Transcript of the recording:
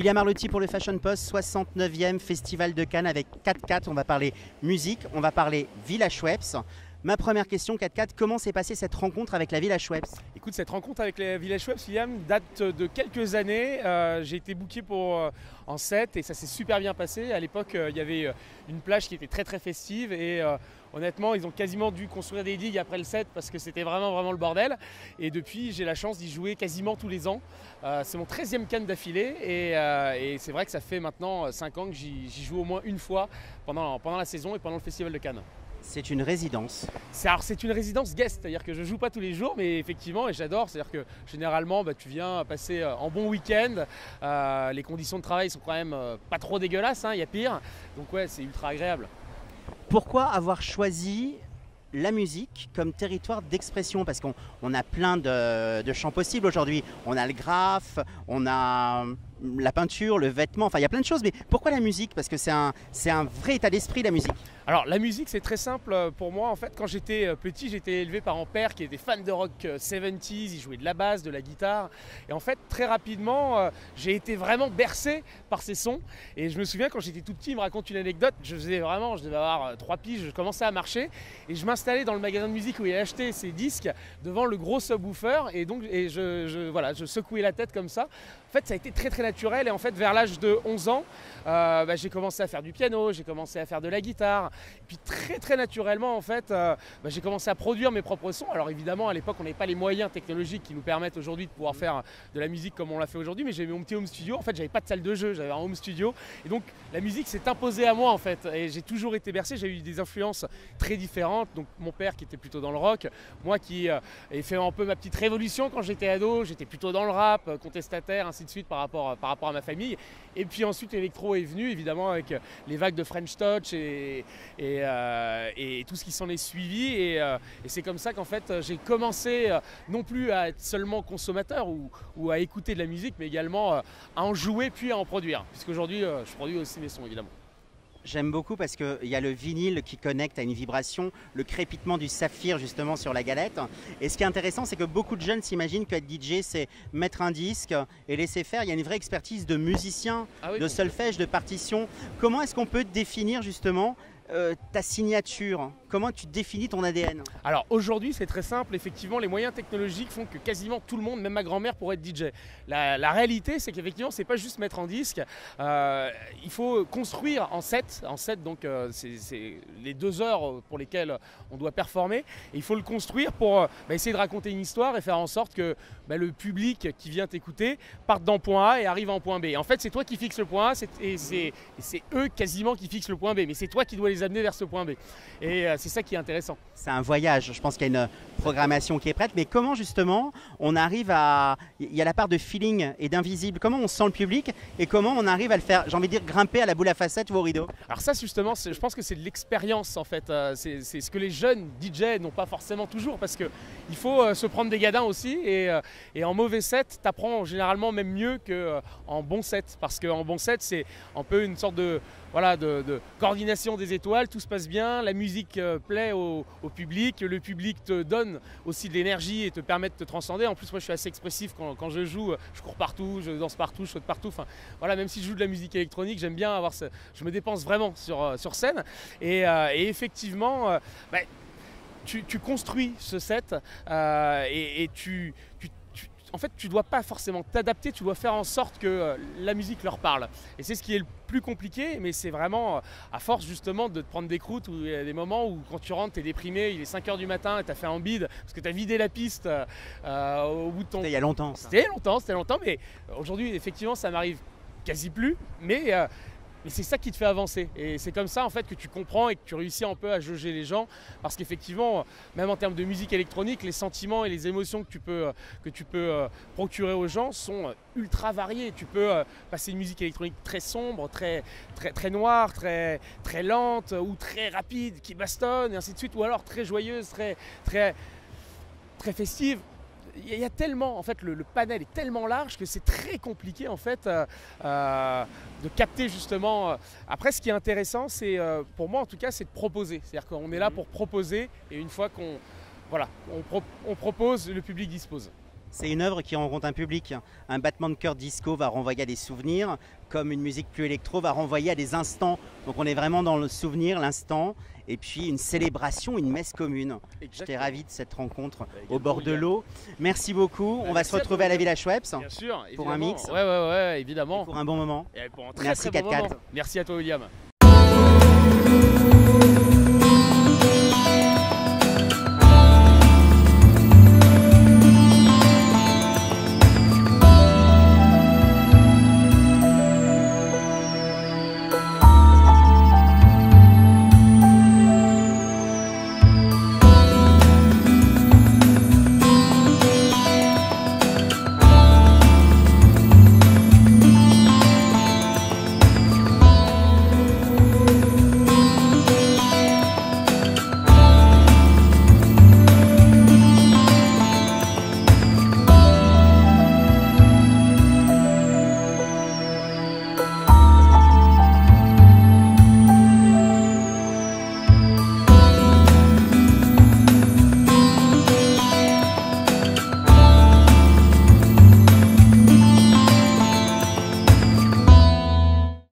William Arlotti pour le Fashion Post, 69e Festival de Cannes avec 4x4. On va parler musique, on va parler Villa Schweppes. Ma première question, 4x4, comment s'est passée cette rencontre avec la Villa Schweppes? Écoute, cette rencontre avec la Villa Schweppes, William, date de quelques années. J'ai été booké pour en 7 et ça s'est super bien passé. À l'époque, il y avait une plage qui était très très festive et honnêtement, ils ont quasiment dû construire des digues après le 7 parce que c'était vraiment le bordel. Et depuis, j'ai la chance d'y jouer quasiment tous les ans. C'est mon 13e Cannes d'affilée et c'est vrai que ça fait maintenant 5 ans que j'y joue au moins une fois pendant la saison et pendant le Festival de Cannes. C'est une résidence. C'est une résidence guest, c'est-à-dire que je ne joue pas tous les jours, mais effectivement, et j'adore, c'est-à-dire que généralement, tu viens passer un bon week-end, les conditions de travail sont quand même pas trop dégueulasses, il y a pire, donc ouais, c'est ultra agréable. Pourquoi avoir choisi la musique comme territoire d'expression? Parce qu'on a plein de champs possibles aujourd'hui. On a le graphe, on a la peinture, le vêtement, enfin il y a plein de choses. Mais pourquoi la musique? Parce que c'est un vrai état d'esprit, la musique. Alors la musique, c'est très simple pour moi. En fait, quand j'étais petit, j'étais élevé par un père qui était fan de rock 70s, il jouait de la basse, de la guitare. Et en fait, très rapidement, j'ai été vraiment bercé par ces sons. Et je me souviens, quand j'étais tout petit, il me raconte une anecdote, je devais avoir 3 piges, je commençais à marcher. Et je m'installais dans le magasin de musique où il achetait ses disques devant le gros subwoofer. Et je secouais la tête comme ça. En fait, ça a été très très naturel. Et en fait, vers l'âge de 11 ans, j'ai commencé à faire du piano, j'ai commencé à faire de la guitare. Et puis très très naturellement, en fait, j'ai commencé à produire mes propres sons. Alors évidemment, à l'époque, on n'avait pas les moyens technologiques qui nous permettent aujourd'hui de pouvoir faire de la musique comme on l'a fait aujourd'hui. Mais j'avais mon petit home studio. En fait, j'avais pas de salle de jeu, j'avais un home studio. Et donc, la musique s'est imposée à moi, en fait. Et j'ai toujours été bercé. J'ai eu des influences très différentes. Donc, mon père qui était plutôt dans le rock, moi qui ai fait un peu ma petite révolution quand j'étais ado. J'étais plutôt dans le rap, contestataire, ainsi de suite par rapport à ma famille. Et puis ensuite, l'électro est venu, évidemment, avec les vagues de French Touch et tout ce qui s'en est suivi. Et c'est comme ça qu'en fait, j'ai commencé non plus à être seulement consommateur ou à écouter de la musique, mais également à en jouer puis à en produire. Puisqu'aujourd'hui, je produis aussi mes sons, évidemment. J'aime beaucoup parce qu'il y a le vinyle qui connecte à une vibration, le crépitement du saphir justement sur la galette. Et ce qui est intéressant, c'est que beaucoup de jeunes s'imaginent qu'être DJ, c'est mettre un disque et laisser faire. Il y a une vraie expertise de musicien, de solfège, de partition. Comment est-ce qu'on peut définir justement ta signature? Comment tu définis ton ADN? Alors aujourd'hui, c'est très simple. Effectivement, les moyens technologiques font que quasiment tout le monde, même ma grand-mère, pourrait être DJ. La réalité, c'est qu'effectivement, c'est pas juste mettre en disque. Il faut construire en set. En set, donc c'est les 2 heures pour lesquelles on doit performer. Et il faut le construire pour essayer de raconter une histoire et faire en sorte que le public qui vient t'écouter parte dans point A et arrive en point B. En fait, c'est toi qui fixes le point A et c'est eux quasiment qui fixent le point B. Mais c'est toi qui dois les amener vers ce point B. Et c'est ça qui est intéressant. C'est un voyage, je pense qu'il y a une programmation qui est prête, mais comment justement on arrive à... Il y a la part de feeling et d'invisible, comment on sent le public et comment on arrive à le faire, j'ai envie de dire, grimper à la boule à facettes ou au rideau? Alors ça justement, je pense que c'est de l'expérience en fait, c'est ce que les jeunes DJ n'ont pas forcément toujours parce qu'il faut se prendre des gadins aussi et en mauvais set, tu apprends généralement même mieux qu'en bon set parce qu'en bon set, c'est un peu une sorte de coordination des étoiles, tout se passe bien, la musique plaît au public, le public te donne aussi de l'énergie et te permet de te transcender. En plus, moi je suis assez expressif quand je joue, je cours partout, je danse partout, je saute partout. Enfin, voilà, même si je joue de la musique électronique, j'aime bien je me dépense vraiment sur scène. Et effectivement, tu construis ce set et en fait, tu ne dois pas forcément t'adapter, tu dois faire en sorte que la musique leur parle. Et c'est ce qui est le plus compliqué, mais c'est vraiment à force justement de te prendre des croûtes où il y a des moments où quand tu rentres, tu es déprimé, il est 5 h du matin et tu as fait un bide parce que tu as vidé la piste au bout de ton... C'était il y a longtemps. C'était longtemps, mais aujourd'hui, effectivement, ça m'arrive quasi plus, mais c'est ça qui te fait avancer et c'est comme ça en fait que tu comprends et que tu réussis un peu à jauger les gens parce qu'effectivement même en termes de musique électronique les sentiments et les émotions que tu peux procurer aux gens sont ultra variés. Tu peux passer une musique électronique très sombre, très noire, très lente ou très rapide qui bastonne et ainsi de suite ou alors très joyeuse, très festive. Il y a tellement, en fait, le panel est tellement large que c'est très compliqué en fait de capter justement. Après, ce qui est intéressant, c'est pour moi en tout cas, c'est de proposer. C'est-à-dire qu'on est là pour proposer et une fois qu'on propose, le public dispose. C'est une œuvre qui rencontre un public. Un battement de cœur disco va renvoyer à des souvenirs, comme une musique plus électro va renvoyer à des instants. Donc on est vraiment dans le souvenir, l'instant, et puis une célébration, une messe commune. J'étais ravi de cette rencontre au bord de l'eau. Merci beaucoup. On va se retrouver à la Villa Schweppes pour un mix. Ouais, évidemment. Et pour un bon moment. Et pour un très, Merci très bon 4x4. moment. Merci à toi, William.